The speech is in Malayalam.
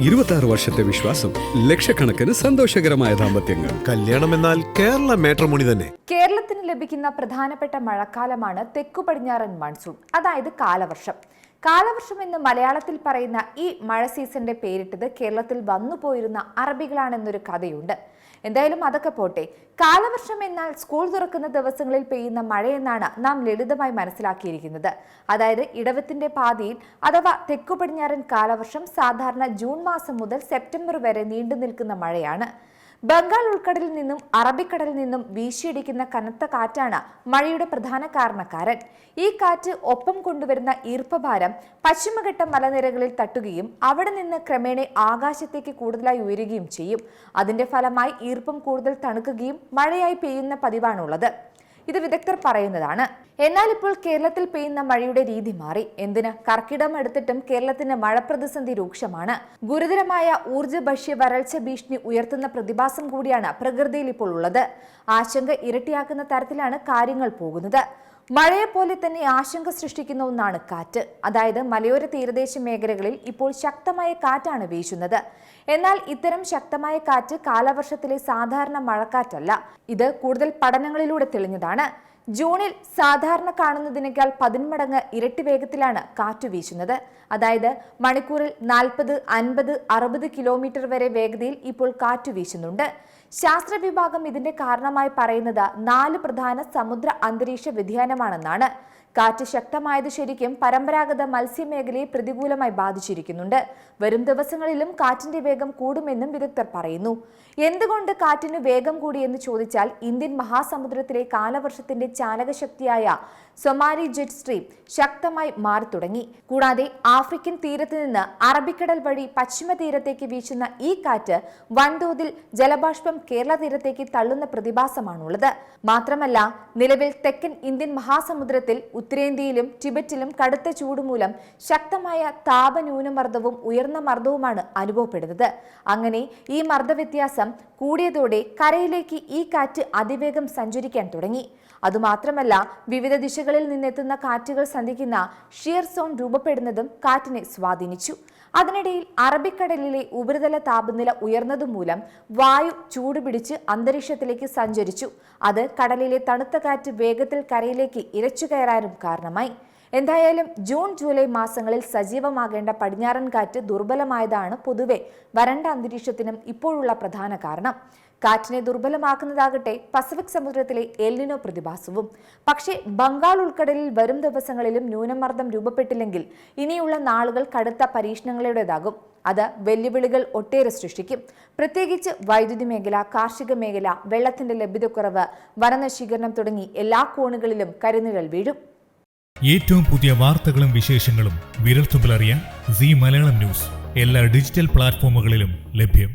26 വർഷത്തെ വിശ്വാസം, ലക്ഷക്കണക്കിന് സന്തോഷകരമായ ദാമ്പത്യങ്ങൾ. കല്യാണം എന്നാൽ കേരള മാട്രിമോണി തന്നെ. കേരളത്തിന് ലഭിക്കുന്ന പ്രധാനപ്പെട്ട മഴക്കാലമാണ് തെക്കു പടിഞ്ഞാറൻ മൺസൂൺ, അതായത് കാലവർഷം. കാലവർഷം എന്ന് മലയാളത്തിൽ പറയുന്ന ഈ മഴ സീസണിന്റെ പേരിട്ടത് കേരളത്തിൽ വന്നുപോയിരുന്ന അറബികളാണെന്നൊരു കഥയുണ്ട്. എന്തായാലും അതൊക്കെ പോട്ടെ. കാലവർഷം എന്നാൽ സ്കൂൾ തുറക്കുന്ന ദിവസങ്ങളിൽ പെയ്യുന്ന മഴയെന്നാണ് നാം ലളിതമായി മനസ്സിലാക്കിയിരിക്കുന്നത്. അതായത് ഇടവത്തിന്റെ പാതിയിൽ അഥവാ തെക്കു പടിഞ്ഞാറൻ കാലവർഷം സാധാരണ ജൂൺ മാസം മുതൽ സെപ്റ്റംബർ വരെ നീണ്ടു നിൽക്കുന്ന മഴയാണ്. ബംഗാൾ ഉൾക്കടലിൽ നിന്നും അറബിക്കടലിൽ നിന്നും വീശിയടിക്കുന്ന കനത്ത കാറ്റാണ് മഴയുടെ പ്രധാന കാരണക്കാരൻ. ഈ കാറ്റ് ഒപ്പം കൊണ്ടുവരുന്ന ഈർപ്പഭാരം പശ്ചിമഘട്ട മലനിരകളിൽ തട്ടുകയും അവിടെ നിന്ന് ക്രമേണ ആകാശത്തേക്ക് കൂടുതലായി ഉയരുകയും ചെയ്യും. അതിന്റെ ഫലമായി ഈർപ്പം കൂടുതൽ തണുക്കുകയും മഴയായി പെയ്യുന്ന പതിവാണുള്ളത്. ഇത് വിദഗ്ധർ പറയുന്നതാണ്. എന്നാൽ ഇപ്പോൾ കേരളത്തിൽ പെയ്യുന്ന മഴയുടെ രീതി മാറി. എന്തിന്? കർക്കിടം എടുത്തിട്ടും കേരളത്തിന് മഴ പ്രതിസന്ധി രൂക്ഷമാണ്. ഗുരുതരമായ ഊർജ്ജ ഭക്ഷ്യ വരൾച്ച ഭീഷണി ഉയർത്തുന്ന പ്രതിഭാസം കൂടിയാണ് പ്രകൃതിയിൽ ഇപ്പോൾ ഉള്ളത്. ആശങ്ക ഇരട്ടിയാക്കുന്ന തരത്തിലാണ് കാര്യങ്ങൾ പോകുന്നത്. മഴയെപ്പോലെ തന്നെ ആശങ്ക സൃഷ്ടിക്കുന്ന ഒന്നാണ് കാറ്റ്. അതായത് മലയോര തീരദേശ മേഖലകളിൽ ഇപ്പോൾ ശക്തമായ കാറ്റാണ് വീശുന്നത്. എന്നാൽ ഇത്തരം ശക്തമായ കാറ്റ് കാലവർഷത്തിലെ സാധാരണ മഴക്കാറ്റല്ല. ഇത് കൂടുതൽ പഠനങ്ങളിലൂടെ തെളിഞ്ഞതാണ്. ജൂണിൽ സാധാരണ കാണുന്നതിനേക്കാൾ 10 മടങ്ങ് ഇരട്ടി വേഗത്തിലാണ് കാറ്റ് വീശുന്നത്. അതായത് മണിക്കൂറിൽ 40, 50, 60 കിലോമീറ്റർ വരെ വേഗതയിൽ ഇപ്പോൾ കാറ്റ് വീശുന്നുണ്ട്. ശാസ്ത്ര വിഭാഗം ഇതിന്റെ കാരണമായി പറയുന്നത് 4 പ്രധാന സമുദ്ര അന്തരീക്ഷ വ്യതിയാനമാണെന്നാണ്. കാറ്റ് ശക്തമായത് ശരിക്കും പരമ്പരാഗത മത്സ്യമേഖലയെ പ്രതികൂലമായി ബാധിച്ചിരിക്കുന്നുണ്ട്. വരും ദിവസങ്ങളിലും കാറ്റിന്റെ വേഗം കൂടുമെന്നും വിദഗ്ധർ പറയുന്നു. എന്തുകൊണ്ട് കാറ്റിന് വേഗം കൂടിയെന്ന് ചോദിച്ചാൽ ഇന്ത്യൻ മഹാസമുദ്രത്തിലെ കാലവർഷത്തിന്റെ ചാലകശക്തിയായ സൊമാലി ജെറ്റ് സ്ട്രീം ശക്തമായി മാറി തുടങ്ങി. കൂടാതെ ആഫ്രിക്കൻ തീരത്ത് നിന്ന് അറബിക്കടൽ വഴി പശ്ചിമ തീരത്തേക്ക് വീശുന്ന ഈ കാറ്റ് വൻതോതിൽ ജലബാഷ്പം കേരള തീരത്തേക്ക് തള്ളുന്ന പ്രതിഭാസമാണുള്ളത്. മാത്രമല്ല, നിലവിൽ തെക്കൻ ഇന്ത്യൻ മഹാസമുദ്രത്തിൽ ഉത്തരേന്ത്യയിലും ടിബറ്റിലും കടുത്ത ചൂടുമൂലം ശക്തമായ താപന്യൂനമർദ്ദവും ഉയർന്ന മർദ്ദവുമാണ് അനുഭവപ്പെടുന്നത്. അങ്ങനെ ഈ മർദ്ദവ്യത്യാസം കൂടിയതോടെ കരയിലേക്ക് ഈ കാറ്റ് അതിവേഗം സഞ്ചരിക്കാൻ തുടങ്ങി. അതുമാത്രമല്ല, വിവിധ ദിശകളിൽ നിന്നെത്തുന്ന കാറ്റുകൾ സന്ധിക്കുന്ന ഷിയർ സോൺ രൂപപ്പെടുന്നതും കാറ്റിനെ സ്വാധീനിച്ചു. അതിനിടയിൽ അറബിക്കടലിലെ ഉപരിതല താപനില ഉയർന്നതുമൂലം വായു ചൂടുപിടിച്ച് അന്തരീക്ഷത്തിലേക്ക് സഞ്ചരിച്ചു. അത് കടലിലെ തണുത്ത കാറ്റ് വേഗത്തിൽ കരയിലേക്ക് ഇരച്ചു കയറാനും കാരണമായി. എന്തായാലും ജൂൺ ജൂലൈ മാസങ്ങളിൽ സജീവമാകേണ്ട പടിഞ്ഞാറൻ കാറ്റ് ദുർബലമായതാണ് പൊതുവെ വരണ്ട അന്തരീക്ഷത്തിനും ഇപ്പോഴുള്ള പ്രധാന കാരണം. കാറ്റിനെ ദുർബലമാക്കുന്നതാകട്ടെ പസഫിക് സമുദ്രത്തിലെ എൽനിനോ പ്രതിഭാസവും. പക്ഷേ ബംഗാൾ ഉൾക്കടലിൽ വരും ദിവസങ്ങളിലും ന്യൂനമർദ്ദം രൂപപ്പെട്ടില്ലെങ്കിൽ ഇനിയുള്ള നാളുകൾ കടുത്ത പരീക്ഷണങ്ങളുടേതാകും. അത് വെല്ലുവിളികൾ ഒട്ടേറെ സൃഷ്ടിക്കും. പ്രത്യേകിച്ച് വൈദ്യുതി മേഖല, കാർഷിക മേഖല, വെള്ളത്തിന്റെ ലഭ്യതക്കുറവ്, വനനശീകരണം തുടങ്ങി എല്ലാ കോണുകളിലും കരിനിഴൽ വീഴും. ഏറ്റവും പുതിയ വാർത്തകളും വിശേഷങ്ങളും വിരൽത്തുമ്പിലറിയാൻ സീ മലയാളം ന്യൂസ് എല്ലാ ഡിജിറ്റൽ പ്ലാറ്റ്ഫോമുകളിലും ലഭ്യം.